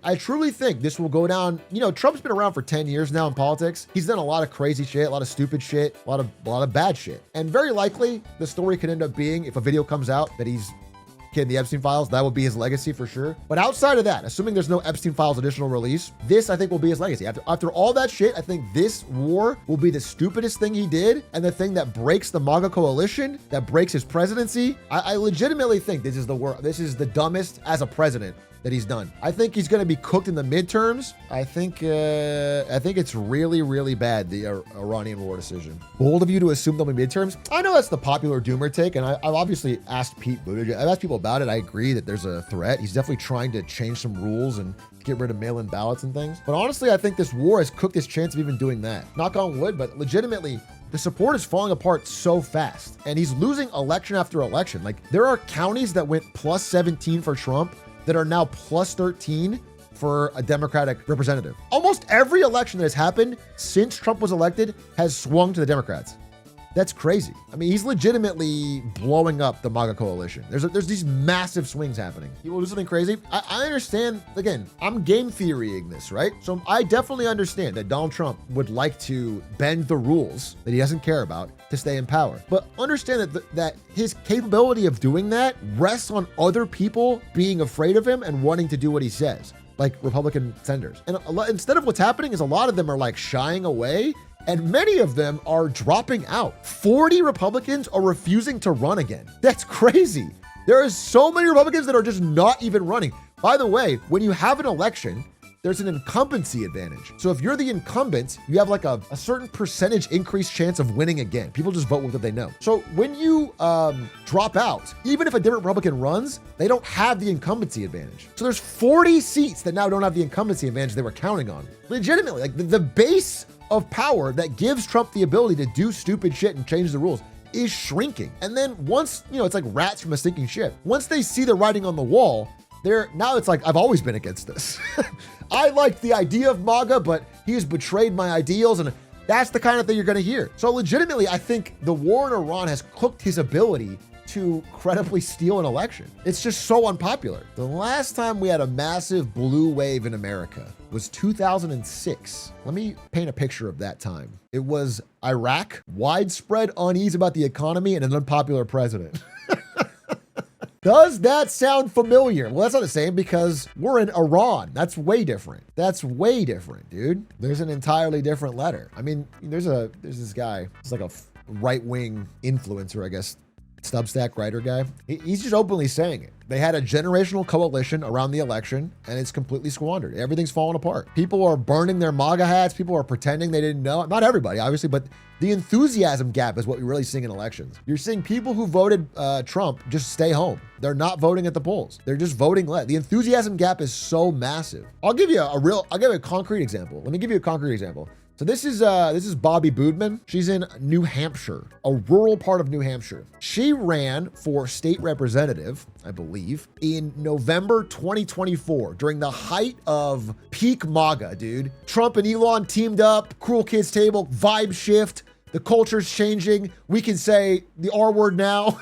I truly think this will go down. You know, Trump's been around for 10 years now in politics. He's done a lot of crazy shit, a lot of stupid shit, a lot of bad shit. And very likely the story could end up being, if a video comes out that he's kidding the Epstein files, that will be his legacy for sure. But outside of that, assuming there's no Epstein files additional release, this I think will be his legacy. After all that shit, I think this war will be the stupidest thing he did and the thing that breaks the MAGA coalition, that breaks his presidency. I legitimately think this is the dumbest as a president that he's done. I think he's going to be cooked in the midterms. I think it's really, really bad, the Iranian war decision. Bold of you to assume there'll be midterms. I know that's the popular doomer take, and I've obviously asked Pete Buttigieg. I've asked people about it. I agree that there's a threat. He's definitely trying to change some rules and get rid of mail-in ballots and things. But honestly, I think this war has cooked his chance of even doing that. Knock on wood, but legitimately, the support is falling apart so fast, and he's losing election after election. Like, there are counties that went plus 17 for Trump that are now plus 13 for a Democratic representative. Almost every election that has happened since Trump was elected has swung to the Democrats. That's crazy. I mean, he's legitimately blowing up the MAGA coalition. There's these massive swings happening. He will do something crazy. I understand, again, I'm game theorying this, right? So I definitely understand that Donald Trump would like to bend the rules that he doesn't care about to stay in power. But understand that his capability of doing that rests on other people being afraid of him and wanting to do what he says, like Republican senators. And instead of what's happening is a lot of them are like shying away, and many of them are dropping out. 40 Republicans are refusing to run again. That's crazy. There are so many Republicans that are just not even running. By the way, when you have an election, there's an incumbency advantage. So if you're the incumbent, you have like a certain percentage increased chance of winning again. People just vote with what they know. So when you drop out, even if a different Republican runs, they don't have the incumbency advantage. So there's 40 seats that now don't have the incumbency advantage they were counting on. Legitimately, like the base of power that gives Trump the ability to do stupid shit and change the rules is shrinking. And then once, it's like rats from a sinking ship. Once they see the writing on the wall, now it's like, I've always been against this. I like the idea of MAGA, but he has betrayed my ideals, and that's the kind of thing you're going to hear. So legitimately, I think the war in Iran has cooked his ability to credibly steal an election. It's just so unpopular. The last time we had a massive blue wave in America was 2006. Let me paint a picture of that time. It was Iraq, widespread unease about the economy, and an unpopular president. Does that sound familiar? Well, that's not the same because we're in Iran. That's way different. That's way different, dude. There's an entirely different letter. I mean, there's this guy. It's like a right-wing influencer, I guess, Substack writer guy. He's just openly saying it. They had a generational coalition around the election, and it's completely squandered. Everything's falling apart. People are burning their MAGA hats. People are pretending they didn't know. Not everybody, obviously, but the enthusiasm gap is what we're really seeing in elections. You're seeing people who voted Trump just stay home. They're not voting at the polls. They're just voting less. The enthusiasm gap is so massive. I'll give you a concrete example. Let me give you a concrete example. So this is Bobby Boodman. She's in New Hampshire, a rural part of New Hampshire. She ran for state representative, I believe, in November 2024 during the height of peak MAGA, dude. Trump and Elon teamed up, Cruel Kids Table, vibe shift, the culture's changing. We can say the R word now.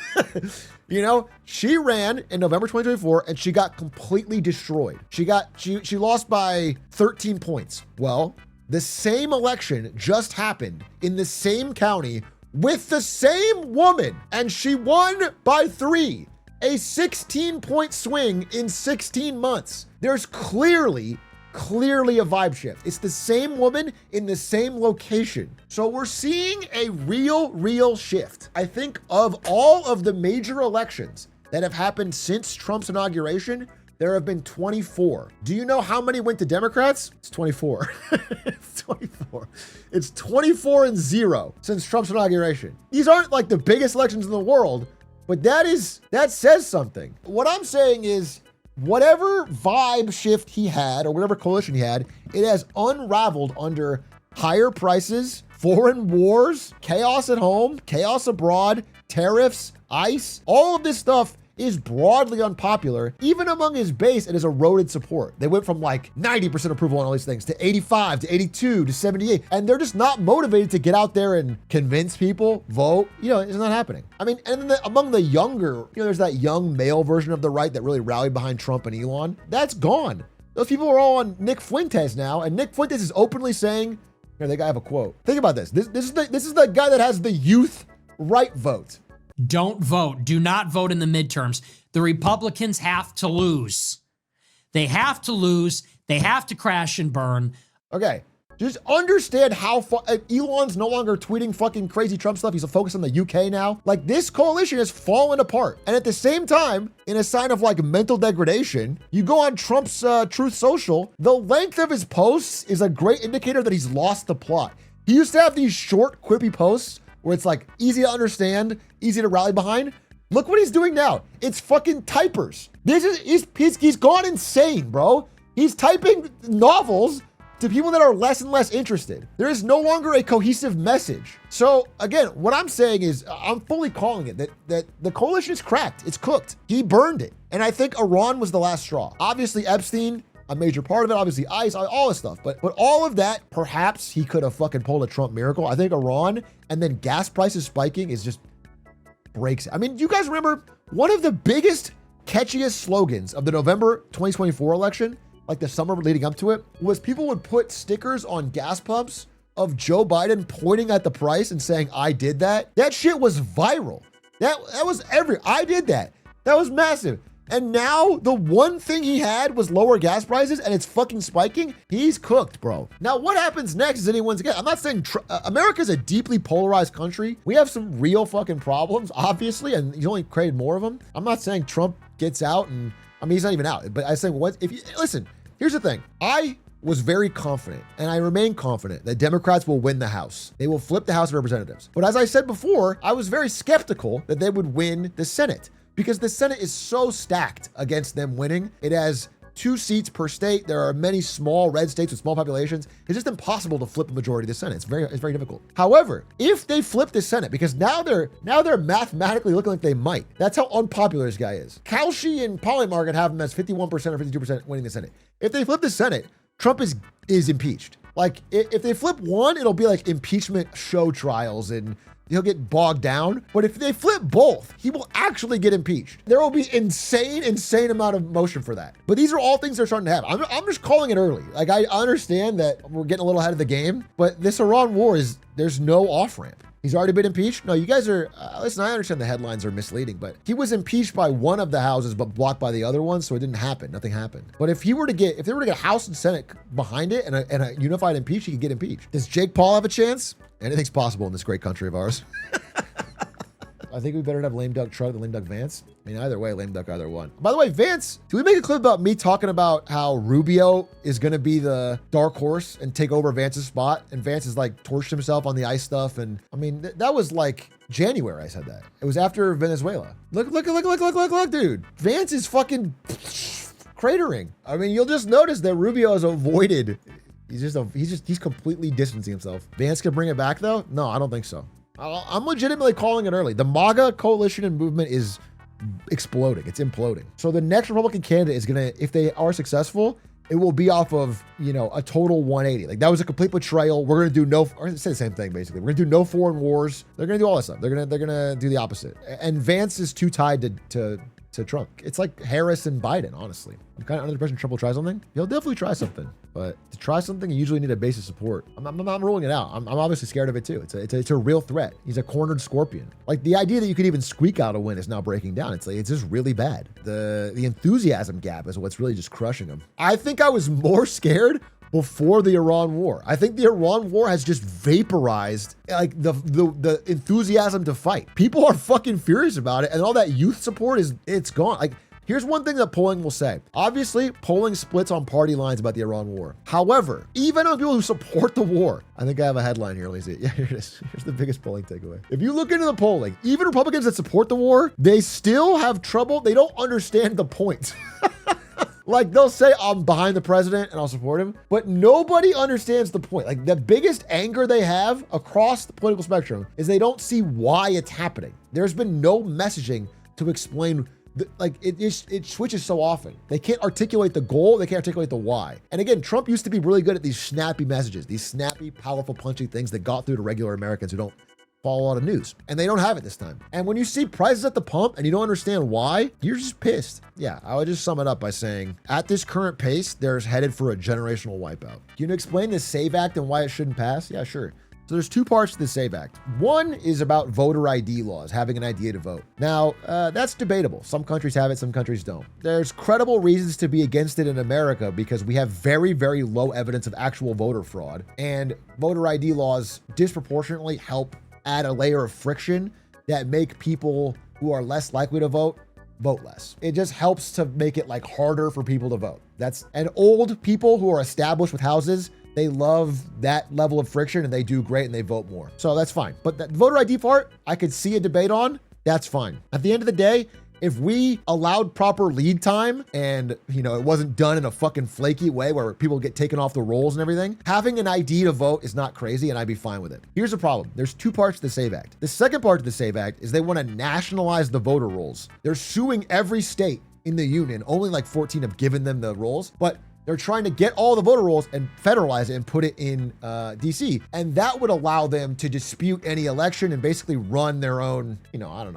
She ran in November 2024 and she got completely destroyed. She lost by 13 points. Well, the same election just happened in the same county with the same woman, and she won by 3. A 16-point swing in 16 months. There's clearly a vibe shift. It's the same woman in the same location. So we're seeing a real shift. I think of all of the major elections that have happened since Trump's inauguration, there have been 24. Do you know how many went to Democrats? It's 24. It's 24. It's 24-0 since Trump's inauguration. These aren't like the biggest elections in the world, but that says something. What I'm saying is whatever vibe shift he had or whatever coalition he had, it has unraveled under higher prices, foreign wars, chaos at home, chaos abroad, tariffs, ICE, all of this stuff is broadly unpopular. Even among his base, it has eroded support. They went from like 90% approval on all these things to 85 to 82 to 78. And they're just not motivated to get out there and convince people, vote. It's not happening. I mean, and then among the younger, there's that young male version of the right that really rallied behind Trump and Elon. That's gone. Those people are all on Nick Fuentes now, and Nick Fuentes is openly saying, here, they got to have a quote. Think about this. This is the guy that has the youth right vote. Don't vote. Do not vote in the midterms. The Republicans have to lose. They have to lose. They have to crash and burn. Okay. Just understand how Elon's no longer tweeting fucking crazy Trump stuff. He's focused on the UK now. Like, this coalition has fallen apart. And at the same time, in a sign of like mental degradation, you go on Trump's Truth Social. The length of his posts is a great indicator that he's lost the plot. He used to have these short, quippy posts where it's like easy to understand, easy to rally behind. Look what he's doing now. It's fucking typers. He's gone insane, bro. He's typing novels to people that are less and less interested. There is no longer a cohesive message. So again, what I'm saying is I'm fully calling it that the coalition is cracked. It's cooked. He burned it. And I think Iran was the last straw. Obviously Epstein, a major part of it, obviously ICE, all this stuff. But all of that, perhaps he could have fucking pulled a Trump miracle. I think Iran and then gas prices spiking is just breaks it. I mean, you guys remember one of the biggest, catchiest slogans of the November 2024 election, like the summer leading up to it, was people would put stickers on gas pumps of Joe Biden pointing at the price and saying, I did that. That shit was viral. That was I did that. That was massive. And now the one thing he had was lower gas prices and it's fucking spiking. He's cooked, bro. Now what happens next is anyone's guess. I'm not saying America's a deeply polarized country. We have some real fucking problems, obviously, and he's only created more of them. I'm not saying Trump gets out and, I mean, he's not even out, but I'm saying listen, here's the thing. I was very confident, and I remain confident that Democrats will win the House. They will flip the House of Representatives. But as I said before, I was very skeptical that they would win the Senate because the Senate is so stacked against them winning. It has 2 seats per state. There are many small red states with small populations. It's just impossible to flip a majority of the Senate. It's very difficult. However, if they flip the Senate, because now they're mathematically looking like they might. That's how unpopular this guy is. Kalshi and Polymarket have him as 51% or 52% winning the Senate. If they flip the Senate, Trump is impeached. Like if they flip one, it'll be like impeachment show trials and he'll get bogged down. But if they flip both, he will actually get impeached. There will be insane amount of motion for that. But these are all things that are starting to happen. I'm just calling it early. Like I understand that we're getting a little ahead of the game, but this Iran war there's no off ramp. He's already been impeached. No, you guys are, listen, I understand the headlines are misleading, but he was impeached by one of the houses, but blocked by the other one. So it didn't happen. Nothing happened. But if they were to get House and Senate behind it and a unified impeach, he could get impeached. Does Jake Paul have a chance? Anything's possible in this great country of ours. I think we better have lame duck Trump than lame duck Vance. I mean, either way, lame duck either one. By the way, Vance, do we make a clip about me talking about how Rubio is going to be the dark horse and take over Vance's spot? And Vance has like torched himself on the ICE stuff. And I mean, that was like January I said that. It was after Venezuela. Look, dude. Vance is fucking cratering. I mean, you'll just notice that Rubio has avoided. He's completely distancing himself. Vance can bring it back though? No, I don't think so. I'm legitimately calling it early. The MAGA coalition and movement is exploding. It's imploding. So the next Republican candidate is gonna, if they are successful, it will be off of, a total 180. Like that was a complete betrayal. We're gonna do say the same thing basically. We're gonna do no foreign wars. They're gonna do all this stuff. They're gonna do the opposite. And Vance is too tied to Trump. It's like Harris and Biden, honestly. I'm kind of under the impression Trump will try something. He'll definitely try something, but to try something, you usually need a base of support. I'm not ruling it out. I'm obviously scared of it too. It's a real threat. He's a cornered scorpion. Like the idea that you could even squeak out a win is now breaking down. It's just really bad. The enthusiasm gap is what's really just crushing him. I think I was more scared before the Iran war. I think the Iran war has just vaporized like the enthusiasm to fight. People are fucking furious about it, and all that youth support it's gone. Like, here's one thing that polling will say. Obviously, polling splits on party lines about the Iran war. However, even on people who support the war, I think I have a headline here. Let me see it. Yeah, here it is. Here's the biggest polling takeaway. If you look into the polling, even Republicans that support the war, they still have trouble. They don't understand the point. Like they'll say, I'm behind the president and I'll support him, but nobody understands the point. Like the biggest anger they have across the political spectrum is they don't see why it's happening. There's been no messaging to explain it switches so often. They can't articulate the goal. They can't articulate the why. And again, Trump used to be really good at these snappy messages, these snappy, powerful, punchy things that got through to regular Americans who don't follow a lot of news. And they don't have it this time. And when you see prices at the pump and you don't understand why, you're just pissed. Yeah, I would just sum it up by saying, at this current pace, there's headed for a generational wipeout. Can you explain the SAVE Act and why it shouldn't pass? Yeah, sure. So there's two parts to the SAVE Act. One is about voter ID laws, having an idea to vote. Now, that's debatable. Some countries have it, some countries don't. There's credible reasons to be against it in America because we have very, very low evidence of actual voter fraud. And voter ID laws disproportionately help add a layer of friction that make people who are less likely to vote less. It just helps to make it like harder for people to vote. And old people who are established with houses, they love that level of friction and they do great and they vote more. So that's fine. But that voter ID part, I could see a debate on. That's fine. At the end of the day, if we allowed proper lead time and, it wasn't done in a fucking flaky way where people get taken off the rolls and everything, having an ID to vote is not crazy and I'd be fine with it. Here's the problem. There's two parts to the SAVE Act. The second part of the SAVE Act is they want to nationalize the voter rolls. They're suing every state in the union. Only like 14 have given them the rolls, but they're trying to get all the voter rolls and federalize it and put it in DC. And that would allow them to dispute any election and basically run their own,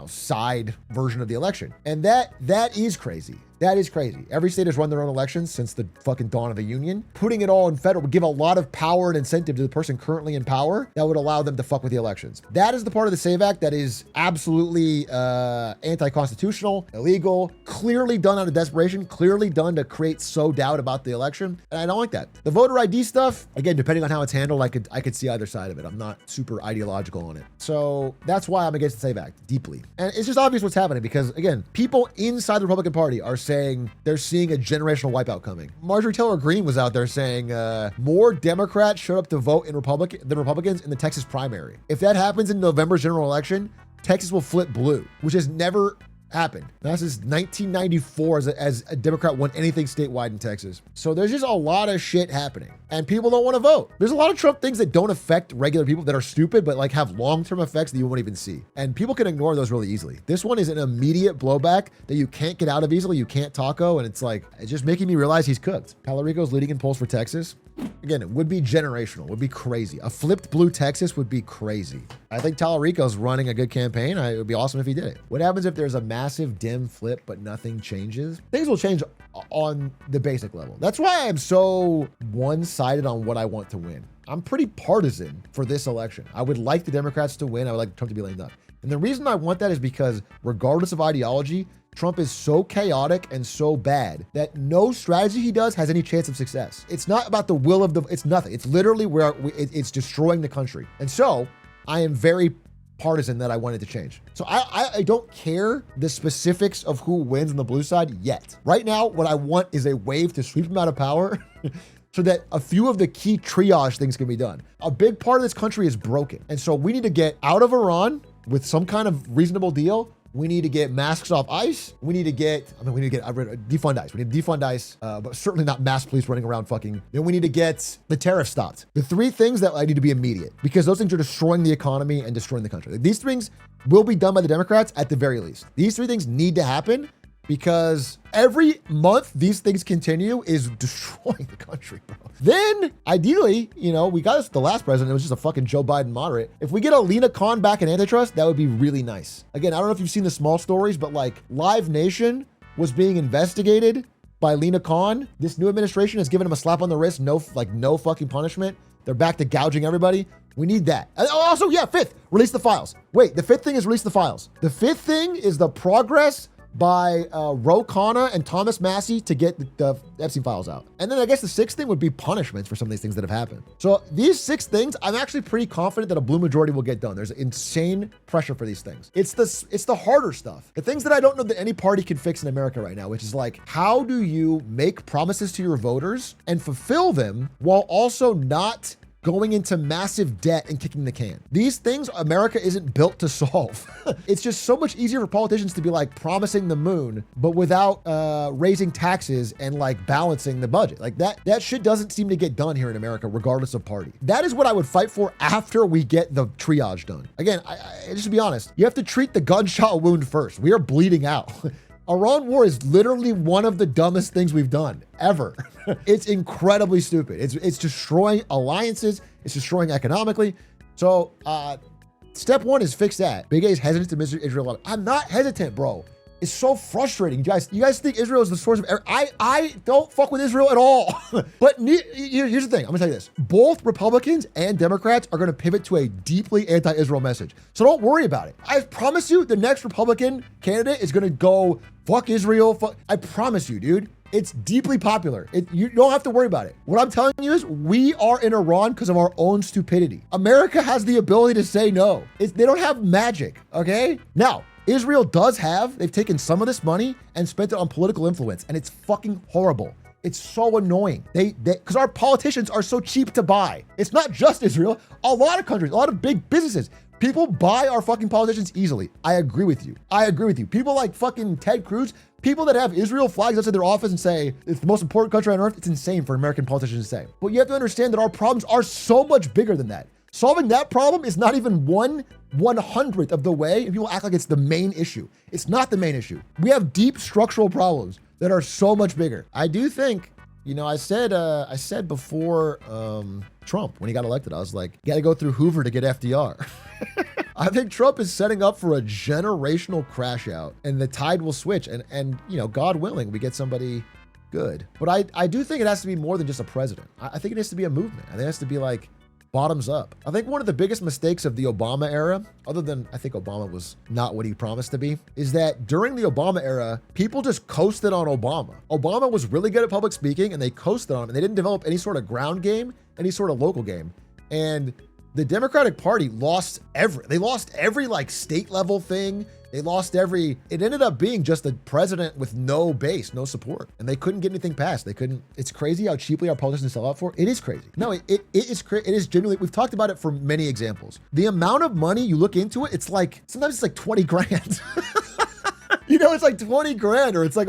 side version of the election. And that is crazy. That is crazy. Every state has run their own elections since the fucking dawn of the union. Putting it all in federal would give a lot of power and incentive to the person currently in power that would allow them to fuck with the elections. That is the part of the SAVE Act that is absolutely anti-constitutional, illegal, clearly done out of desperation, clearly done to create doubt about the election. And I don't like that. The voter ID stuff, again, depending on how it's handled, I could see either side of it. I'm not super ideological on it. So that's why I'm against the SAVE Act deeply. And it's just obvious what's happening because, again, people inside the Republican Party are saying they're seeing a generational wipeout coming. Marjorie Taylor Greene was out there saying more Democrats showed up to vote than Republicans in the Texas primary. If that happens in November's general election, Texas will flip blue, which has never happened. That's since 1994 as a Democrat won anything statewide in Texas. So there's just a lot of shit happening and people don't want to vote. There's a lot of Trump things that don't affect regular people that are stupid, but like have long-term effects that you won't even see. And people can ignore those really easily. This one is an immediate blowback that you can't get out of easily. You can't taco. And it's just making me realize he's cooked. Talarico's leading in polls for Texas. Again, it would be generational, would be crazy. A flipped blue Texas would be crazy. I think Talarico's running a good campaign. It would be awesome if he did it. What happens if there's a massive dim flip, but nothing changes? Things will change on the basic level. That's why I'm so one-sided on what I want to win. I'm pretty partisan for this election. I would like the Democrats to win. I would like Trump to be lame duck. And the reason I want that is because regardless of ideology, Trump is so chaotic and so bad that no strategy he does has any chance of success. It's not about the will of it's nothing. It's literally it's destroying the country. And so I am very partisan that I wanted to change. So I don't care the specifics of who wins on the blue side yet. Right now, what I want is a wave to sweep him out of power so that a few of the key triage things can be done. A big part of this country is broken. And so we need to get out of Iran with some kind of reasonable deal. We need to get masks off ICE. We need to defund ICE. We need to defund ICE, but certainly not mass police running around fucking. Then we need to get the tariffs stopped. The three things that I need to be immediate because those things are destroying the economy and destroying the country. These things will be done by the Democrats at the very least. These three things need to happen because every month these things continue is destroying the country, bro. Then, ideally, we got this with the last president. It was just a fucking Joe Biden moderate. If we get a Lena Khan back in antitrust, that would be really nice. Again, I don't know if you've seen the small stories, but like Live Nation was being investigated by Lena Khan. This new administration has given him a slap on the wrist. No fucking punishment. They're back to gouging everybody. We need that. Also, fifth, release the files. Wait, the fifth thing is release the files. The fifth thing is the progress by Ro Khanna and Thomas Massey to get the Epstein files out. And then I guess the sixth thing would be punishments for some of these things that have happened. So these six things, I'm actually pretty confident that a blue majority will get done. There's insane pressure for these things. It's the harder stuff. The things that I don't know that any party can fix in America right now, which is like, how do you make promises to your voters and fulfill them while also not going into massive debt and kicking the can? These things America isn't built to solve. It's just so much easier for politicians to be like promising the moon, but without raising taxes and like balancing the budget. Like that shit doesn't seem to get done here in America, regardless of party. That is what I would fight for after we get the triage done. Again, I just to be honest, you have to treat the gunshot wound first. We are bleeding out. Iran war is literally one of the dumbest things we've done ever. It's incredibly stupid. It's destroying alliances. It's destroying economically. So Step one is fix that. Big A is hesitant to visit Israel. I'm not hesitant, bro. It's so frustrating. You guys think Israel is the source of error. I don't fuck with Israel at all. But here's the thing. I'm gonna tell you this. Both Republicans and Democrats are gonna pivot to a deeply anti-Israel message. So don't worry about it. I promise you the next Republican candidate is gonna go, fuck Israel. I promise you, dude. It's deeply popular. You don't have to worry about it. What I'm telling you is we are in Iran because of our own stupidity. America has the ability to say no. They don't have magic, okay? Now, Israel they've taken some of this money and spent it on political influence, and it's fucking horrible. It's so annoying. Because our politicians are so cheap to buy. It's not just Israel. A lot of countries, a lot of big businesses, people buy our fucking politicians easily. I agree with you. People like fucking Ted Cruz, people that have Israel flags outside their office and say it's the most important country on earth, it's insane for American politicians to say. But you have to understand that our problems are so much bigger than that. Solving that problem is not even 1/100th of the way, and people act like it's the main issue. It's not the main issue. We have deep structural problems that are so much bigger. I do think, I said before Trump, when he got elected, I was like, you gotta go through Hoover to get FDR. I think Trump is setting up for a generational crash out, and the tide will switch, and God willing, we get somebody good. But I do think it has to be more than just a president. I think it has to be a movement. I think it has to be like bottoms up. I think one of the biggest mistakes of the Obama era, other than I think Obama was not what he promised to be, is that during the Obama era, people just coasted on Obama. Obama was really good at public speaking, and they coasted on him, and they didn't develop any sort of ground game, any sort of local game. And the Democratic Party lost every like state level thing. It ended up being just a president with no base, no support. And they couldn't get anything passed. It's crazy how cheaply our politicians sell out for. It is crazy. No, it is genuinely, we've talked about it for many examples. The amount of money you look into it, sometimes it's like 20 grand. It's like 20 grand, or it's like,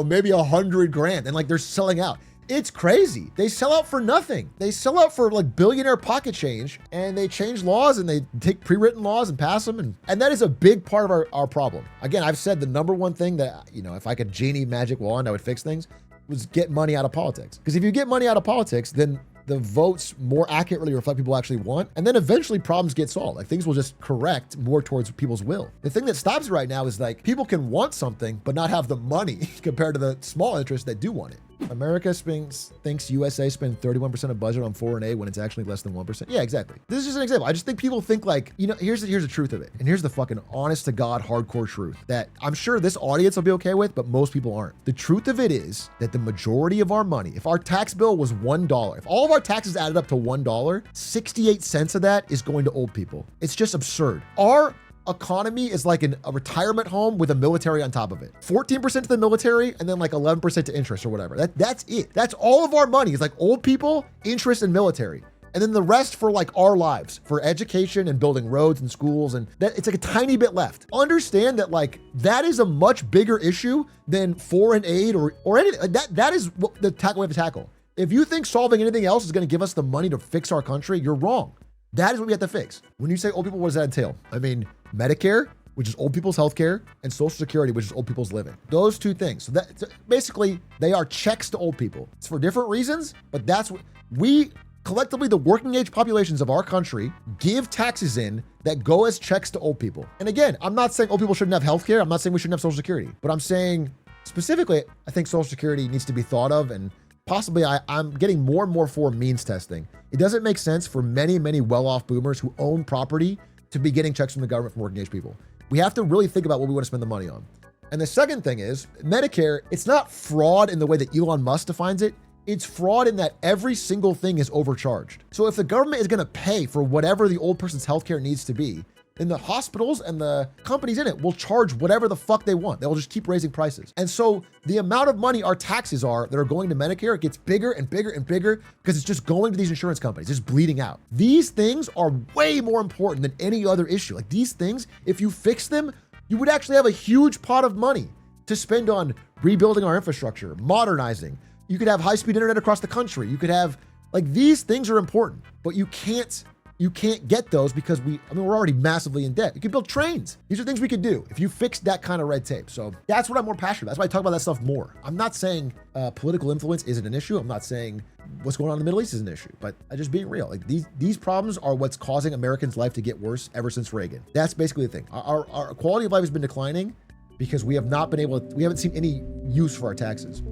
maybe 100 grand. And like they're selling out. It's crazy. They sell out for nothing. They sell out for like billionaire pocket change, and they change laws and they take pre-written laws and pass them. And that is a big part of our problem. Again, I've said the number one thing that, if I could genie magic wand, I would fix things, was get money out of politics. Because if you get money out of politics, then the votes more accurately reflect people actually want. And then eventually problems get solved. Like things will just correct more towards people's will. The thing that stops it right now is like people can want something, but not have the money compared to the small interests that do want it. America thinks USA spend 31% of budget on foreign aid when it's actually less than 1%. Yeah, exactly. This is just an example. I just think people think like, here's the truth of it. And here's the fucking honest to God hardcore truth that I'm sure this audience will be okay with, but most people aren't. The truth of it is that the majority of our money, if our tax bill was $1, if all of our taxes added up to $1, 68 cents of that is going to old people. It's just absurd. Our economy is like a retirement home with a military on top of it. 14% to the military and then like 11% to interest or whatever. That's it. That's all of our money is like old people, interest, and military. And then the rest for like our lives, for education and building roads and schools. And that it's like a tiny bit left. Understand that like that is a much bigger issue than foreign aid or anything. Like that is what the tackle we have to tackle. If you think solving anything else is going to give us the money to fix our country, you're wrong. That is what we have to fix. When you say old people, what does that entail? I mean, Medicare, which is old people's healthcare, and Social Security, which is old people's living. Those two things. So that basically they are checks to old people. It's for different reasons, but that's what we collectively, the working age populations of our country, give taxes in that go as checks to old people. And again, I'm not saying old people shouldn't have healthcare. I'm not saying we shouldn't have Social Security, but I'm saying specifically, I think Social Security needs to be thought of, and possibly I'm getting more and more for means testing. It doesn't make sense for many, many well-off boomers who own property to be getting checks from the government from working age people. We have to really think about what we want to spend the money on. And the second thing is Medicare, it's not fraud in the way that Elon Musk defines it. It's fraud in that every single thing is overcharged. So if the government is going to pay for whatever the old person's healthcare needs to be, then the hospitals and the companies in it will charge whatever the fuck they want. They'll just keep raising prices. And so the amount of money our taxes that are going to Medicare, it gets bigger and bigger and bigger because it's just going to these insurance companies, just bleeding out. These things are way more important than any other issue. Like these things, if you fix them, you would actually have a huge pot of money to spend on rebuilding our infrastructure, modernizing. You could have high-speed internet across the country. You could have, like, these things are important, but you can't you can't get those because we're already massively in debt. You can build trains. These are things we could do if you fix that kind of red tape. So that's what I'm more passionate about. That's why I talk about that stuff more. I'm not saying political influence isn't an issue. I'm not saying what's going on in the Middle East is an issue, but I just being real. Like these problems are what's causing Americans' life to get worse ever since Reagan. That's basically the thing. Our quality of life has been declining because we haven't seen any use for our taxes.